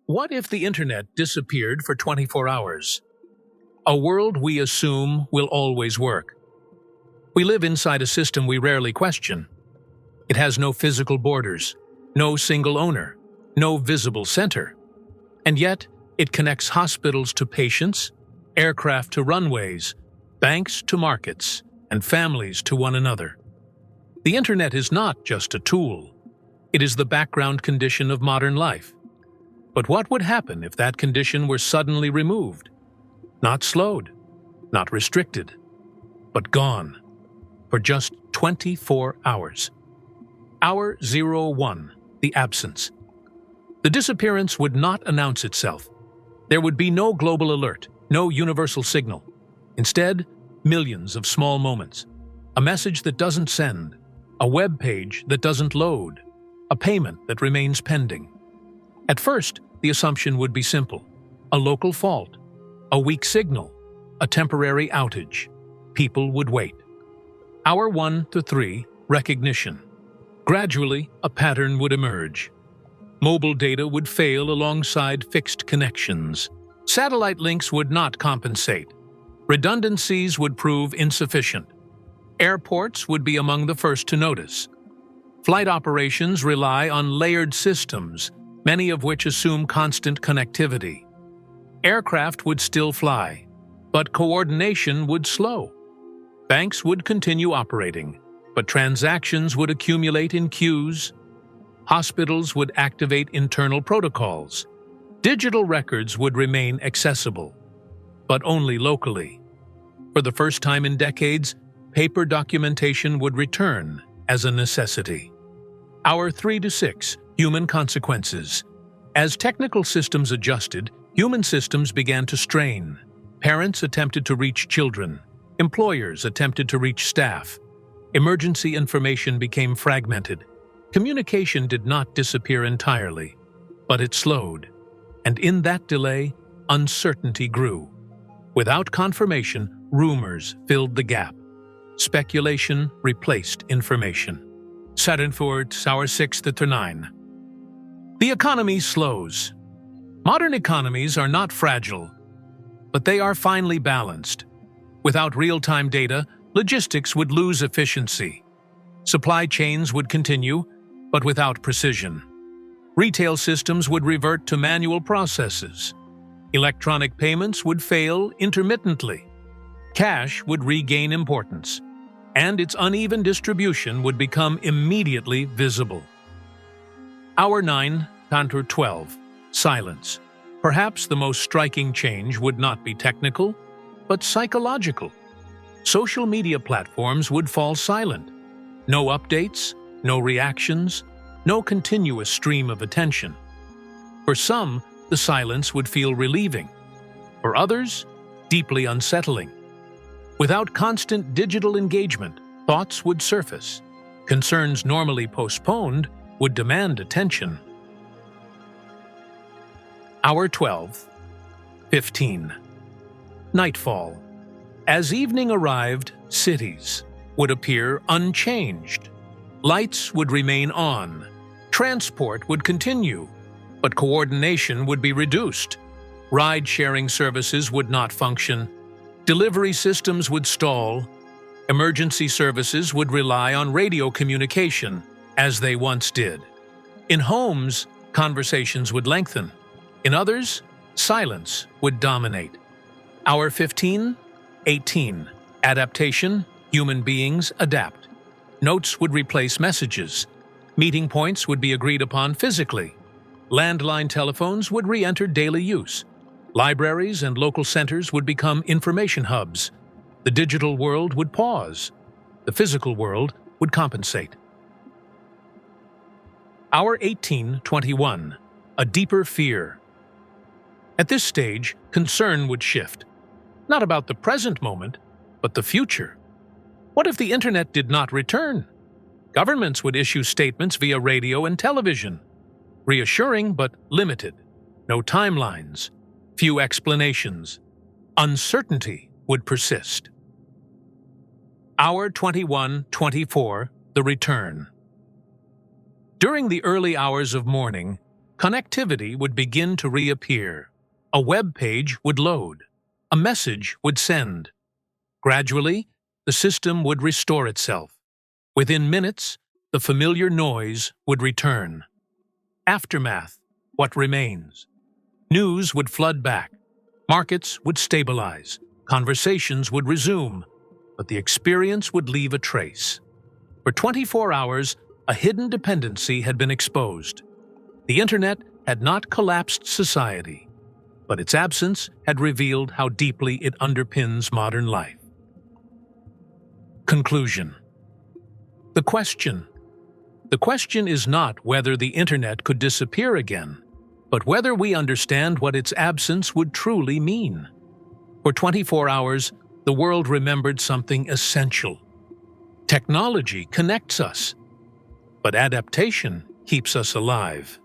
What if the internet disappeared for 24 hours? A world we assume will always work. We live inside a system we rarely question. It has no physical borders, no single owner, no visible center. And yet, it connects hospitals to patients, aircraft to runways, banks to markets, and families to one another. The internet is not just a tool. It is the background condition of modern life. But what would happen if that condition were suddenly removed? Not slowed, not restricted, but gone for just 24 hours. Hour 01, the absence. The disappearance would not announce itself. There would be no global alert, no universal signal. Instead, millions of small moments. A message that doesn't send, a web page that doesn't load, a payment that remains pending. At first, the assumption would be simple: a local fault, a weak signal, a temporary outage. People would wait. Hour 1 to 3, recognition. Gradually, a pattern would emerge. Mobile data would fail alongside fixed connections. Satellite links would not compensate. Redundancies would prove insufficient. Airports would be among the first to notice. Flight operations rely on layered systems, many of which assume constant connectivity. Aircraft would still fly, but coordination would slow. Banks would continue operating, but transactions would accumulate in queues. Hospitals would activate internal protocols. Digital records would remain accessible, but only locally. For the first time in decades, paper documentation would return as a necessity. Hour 3 to 6, human consequences. As technical systems adjusted, human systems began to strain. Parents attempted to reach children. Employers attempted to reach staff. Emergency information became fragmented. Communication did not disappear entirely, but it slowed. And in that delay, uncertainty grew. Without confirmation, rumors filled the gap. Speculation replaced information. Saturn hour 6 to 9. The economy slows. Modern economies are not fragile, but they are finely balanced. Without real-time data, logistics would lose efficiency. Supply chains would continue, but without precision. Retail systems would revert to manual processes. Electronic payments would fail intermittently. Cash would regain importance, and its uneven distribution would become immediately visible. Hour 9, Tantra 12, silence. Perhaps the most striking change would not be technical, but psychological. Social media platforms would fall silent. No updates, no reactions, no continuous stream of attention. For some, the silence would feel relieving. For others, deeply unsettling. Without constant digital engagement, thoughts would surface. Concerns normally postponed would demand attention. Hour 12, 15. Nightfall. As evening arrived, cities would appear unchanged. Lights would remain on. Transport would continue, but coordination would be reduced. Ride-sharing services would not function. Delivery systems would stall. Emergency services would rely on radio communication, as they once did. In homes, conversations would lengthen. In others, silence would dominate. Hour 15, 18. Adaptation. Human beings adapt. Notes would replace messages. Meeting points would be agreed upon physically. Landline telephones would re-enter daily use. Libraries and local centers would become information hubs. The digital world would pause. The physical world would compensate. Hour 18:21. A deeper fear. At this stage, concern would shift. Not about the present moment, but the future. What if the internet did not return? Governments would issue statements via radio and television. Reassuring but limited. No timelines. Few explanations. Uncertainty would persist. Hour 21:24, the return. During the early hours of morning, Connectivity would begin to reappear. A web page would load. A message would send. Gradually, the system would restore itself. Within minutes, the familiar noise would return. Aftermath, what remains? News would flood back. Markets would stabilize. Conversations would resume. But the experience would leave a trace. For 24 hours, a hidden dependency had been exposed. The Internet had not collapsed society, but its absence had revealed how deeply it underpins modern life. Conclusion. The question is not whether the Internet could disappear again, but whether we understand what its absence would truly mean. For 24 hours, the world remembered something essential. Technology connects us, but adaptation keeps us alive.